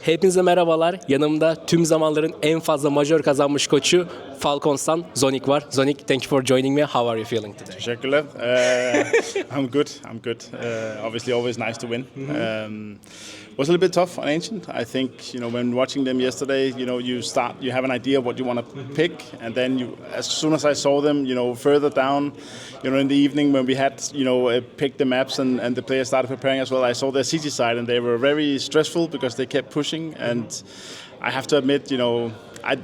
Hepinize merhabalar. Yanımda tüm zamanların en fazla majör kazanmış koçu Falcons'tan Zonic var. Zonic, thank you for joining me. How are you feeling today? Teşekkürler. I'm good. Obviously, always nice to win. Was a little bit tough on Ancient. I think when watching them yesterday, you have an idea of what you want to pick, and then as soon as I saw them, further down, in the evening when we had picked the maps and the players started preparing as well, I saw their CG side and they were very stressful because they kept pushing, and I have to admit, I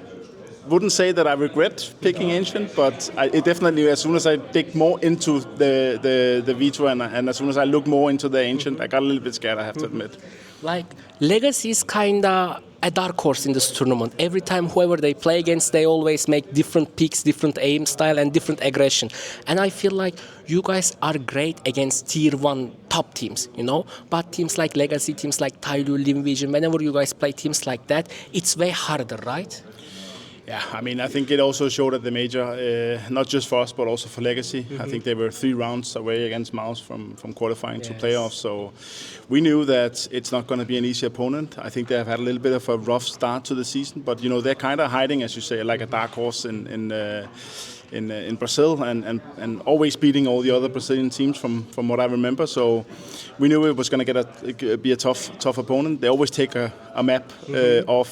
wouldn't say that I regret picking Ancient, but it definitely, as soon as I dig more into the V2 and as soon as I look more into the Ancient, I got a little bit scared, I have to admit. Like, Legacy is kinda a dark horse in this tournament. Every time whoever they play against, they always make different picks, different aim style and different aggression. And I feel like you guys are great against tier 1 top teams, But teams like Legacy, teams like Tailu, Limvision, whenever you guys play teams like that, it's way harder, right? Yeah, I mean, I think it also showed at the major, not just for us, but also for Legacy. Mm-hmm. I think they were 3 rounds away against Mouse from qualifying to playoffs. So we knew that it's not going to be an easy opponent. I think they have had a little bit of a rough start to the season, but they're kind of hiding, as you say, like a dark horse in Brazil and always beating all the other Brazilian teams from what I remember. So we knew it was going to be a tough opponent. They always take a map of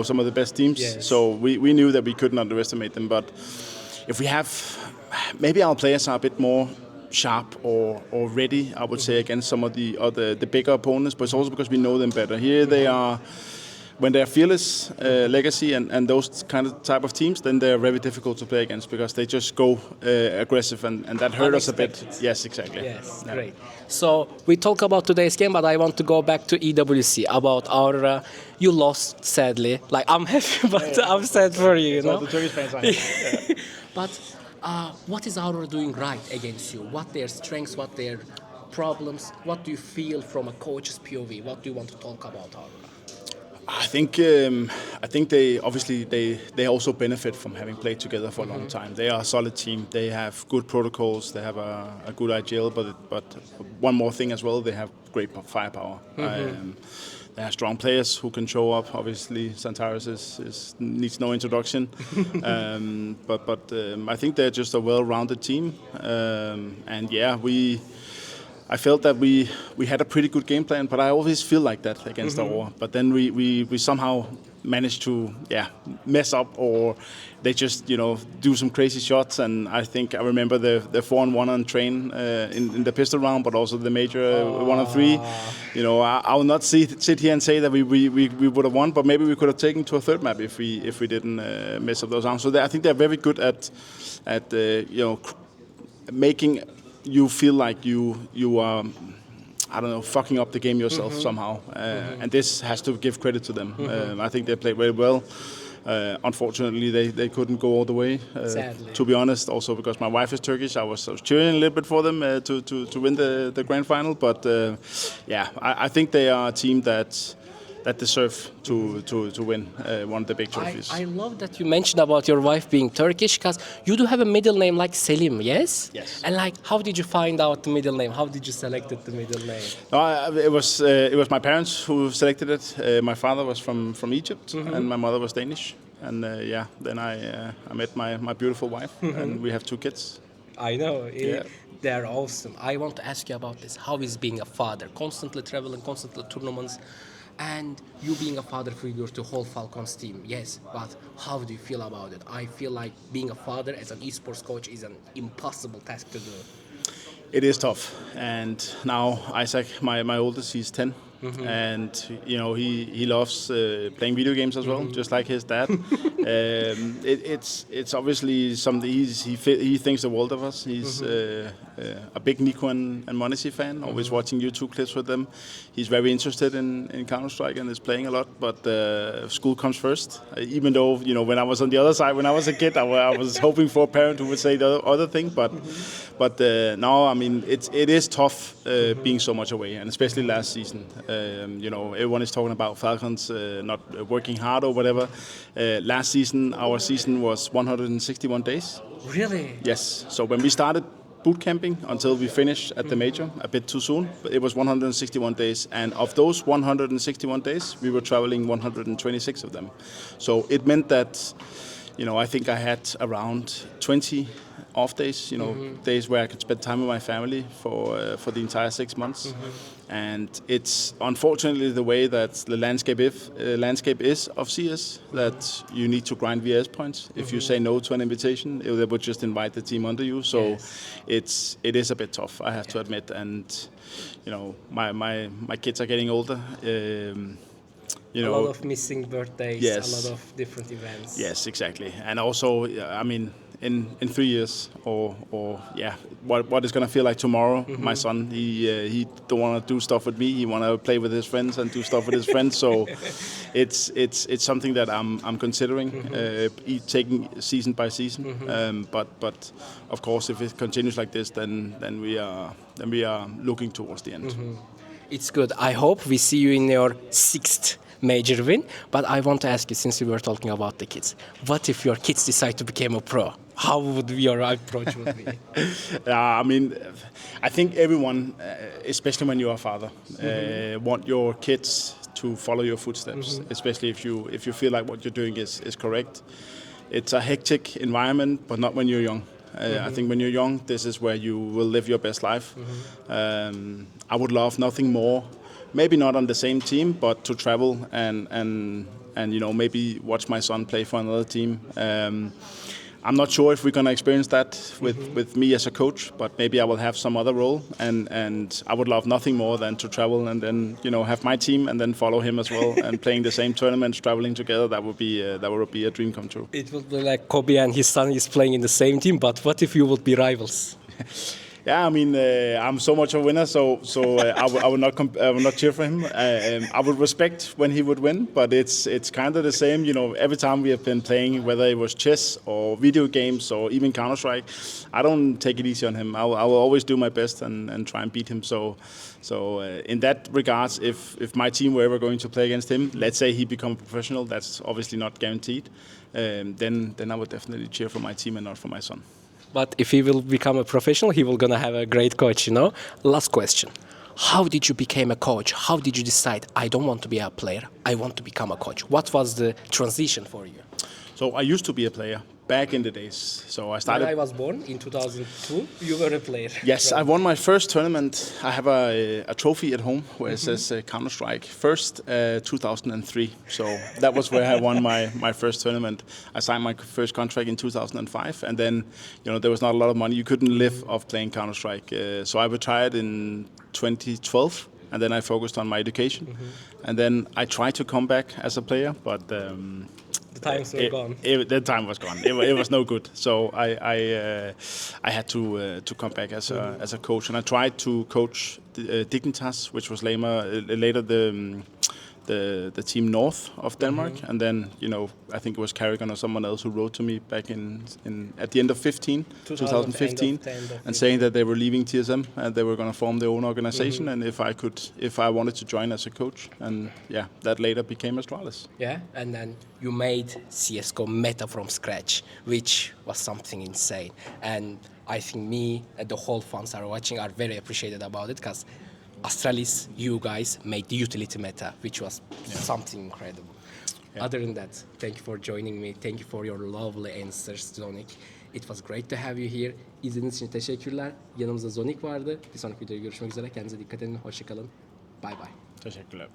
some of the best teams. Yes. So we knew that we couldn't underestimate them. But if we have, maybe our players are a bit more sharp or ready, I would say, against some of the bigger opponents. But it's also because we know them better. Here they are. When they're fearless, Legacy and those kind of type of teams, then they're very difficult to play against because they just go aggressive and that hurt us a bit. Yes, exactly. Yes, yeah. Great. So we talk about today's game, but I want to go back to EWC, about Aurora. You lost, sadly. Like, I'm happy, but I'm sad for you, So the Turkish fans are happy. Yeah. But what is Aurora doing right against you? What their strengths, what their problems? What do you feel from a coach's POV? What do you want to talk about Aurora? I think they obviously they also benefit from having played together for a long time. They are a solid team. They have good protocols. They have a good IGL, but one more thing as well, they have great firepower. They have strong players who can show up. Obviously, Santaris needs no introduction, but I think they're just a well-rounded team. And yeah, I felt that we had a pretty good game plan, but I always feel like that against Aurora. But then we somehow managed to mess up, or they just do some crazy shots. And I think I remember the 4-on-1 on train in the pistol round, but also the major 1-on-3. I will not sit here and say that we would have won, but maybe we could have taken to a third map if we didn't mess up those rounds. So I think they're very good at making you feel like you are, I don't know, fucking up the game yourself somehow. And this has to give credit to them. I think they played very well. Unfortunately, they couldn't go all the way. To be honest, also because my wife is Turkish, I was cheering a little bit for them to win the grand final. But I think they are a team that deserve to win one of the big trophies. I love that you mentioned about your wife being Turkish, because you do have a middle name like Selim, yes? Yes. And how did you find out the middle name? How did you select the middle name? No, it was my parents who selected it. My father was from Egypt and my mother was Danish. And then I met my beautiful wife and we have 2 kids. I know. They're awesome. I want to ask you about this. How is being a father? Constantly traveling, constantly tournaments. And you being a father figure to whole Falcons team, yes, but how do you feel about it? I feel like being a father as an esports coach is an impossible task to do. It is tough, and now Isaac, my oldest, he's 10, and he loves playing video games as well, just like his dad. It's obviously something he thinks the world of us. He's a big Nico and Monesi fan, always watching YouTube clips with them. He's very interested in Counter-Strike and is playing a lot, but school comes first. Even though when I was on the other side, when I was a kid, I was hoping for a parent who would say the other thing, but now, I mean, it is tough being so much away, and especially last season. Everyone is talking about Falcons not working hard or whatever. Last season, our season was 161 days. Really? Yes. So when we started boot camping until we finished at the major a bit too soon. But it was 161 days, and of those 161 days, we were traveling 126 of them. So it meant that, I think I had around 20 off days, days where I could spend time with my family for the entire 6 months. And it's unfortunately the way that the landscape is of CS, that you need to grind VS points. If you say no to an invitation, they would just invite the team under you. So it is a bit tough, I have to admit. And my kids are getting older. A lot of missing birthdays, yes. A lot of different events. Yes, exactly. And also, in 3 years, what is going to feel like tomorrow? My son, he don't want to do stuff with me. He want to play with his friends and do stuff with his friends. So it's something that I'm considering, taking season by season. But of course, if it continues like this, then we are looking towards the end. It's good. I hope we see you in your 6th major win. But I want to ask you, since we were talking about the kids, what if your kids decide to become a pro? How would your approach would be? I think everyone, especially when you're a father, want your kids to follow your footsteps, especially if you feel like what you're doing is correct. It's a hectic environment, but not when you're young. I think when you're young, this is where you will live your best life. I would love nothing more, maybe not on the same team, but to travel and maybe watch my son play for another team. I'm not sure if we're going to experience that with me as a coach, but maybe I will have some other role, and I would love nothing more than to travel and then have my team and then follow him as well and playing the same tournaments, traveling together. That would be a dream come true. It would be like Kobe and his son is playing in the same team, but what if you would be rivals? Yeah, I'm so much a winner, so I would not cheer for him. I would respect when he would win, but it's kind of the same. Every time we have been playing, whether it was chess or video games or even Counter-Strike, I don't take it easy on him. I will always do my best and try and beat him. So in that regards, if my team were ever going to play against him, let's say he become a professional, that's obviously not guaranteed. Then I would definitely cheer for my team and not for my son. But if he will become a professional, he will gonna have a great coach, Last question. How did you become a coach? How did you decide, I don't want to be a player, I want to become a coach? What was the transition for you? So I used to be a player back in the days. So I started. When I was born in 2002, you were a player. Yes, I won my first tournament. I have a trophy at home where it says Counter-Strike. First, 2003. So that was where I won my first tournament. I signed my first contract in 2005, and then there was not a lot of money. You couldn't live off playing Counter-Strike. So I retired in 2012, and then I focused on my education. And then I tried to come back as a player, but the times were gone. The time was gone. It was no good. So I had to come back as a coach, and I tried to coach Dignitas, which was later the team north of Denmark, and then I think it was Carrigan or someone else who wrote to me back at the end of 2015, and saying that they were leaving TSM and they were going to form their own organization, and if I wanted to join as a coach, and that later became Astralis. Yeah, and then you made CS:GO meta from scratch, which was something insane, and I think me and the whole fans are watching are very appreciated about it, because Astralis, you guys made the utility meta, which was something incredible. Yeah. Other than that, thank you for joining me. Thank you for your lovely answers, Zonic. It was great to have you here. İzlediğiniz için teşekkürler. Yanımızda Zonic vardı. Bir sonraki videoda görüşmek üzere. Kendinize dikkat edin. Hoşçakalın. Bye bye. Teşekkürler.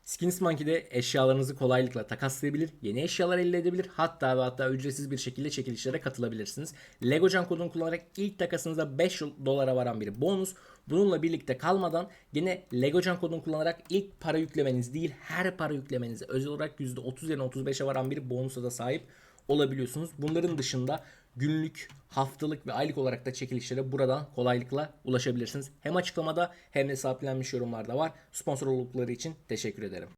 Skins Monkey'de eşyalarınızı kolaylıkla takaslayabilir, yeni eşyalar elde edebilir, hatta ücretsiz bir şekilde çekilişlere katılabilirsiniz. LEGOCAN kodunu kullanarak ilk takasınızda 5 dolara varan bir bonus. Bununla birlikte kalmadan yine LEGOCAN kodunu kullanarak ilk para yüklemeniz değil, her para yüklemenize özel olarak %30 yerine 35'e varan bir bonusa da sahip olabiliyorsunuz. Bunların dışında günlük, haftalık ve aylık olarak da çekilişlere buradan kolaylıkla ulaşabilirsiniz. Hem açıklamada hem de sabitlenmiş yorumlarda var. Sponsor oldukları için teşekkür ederim.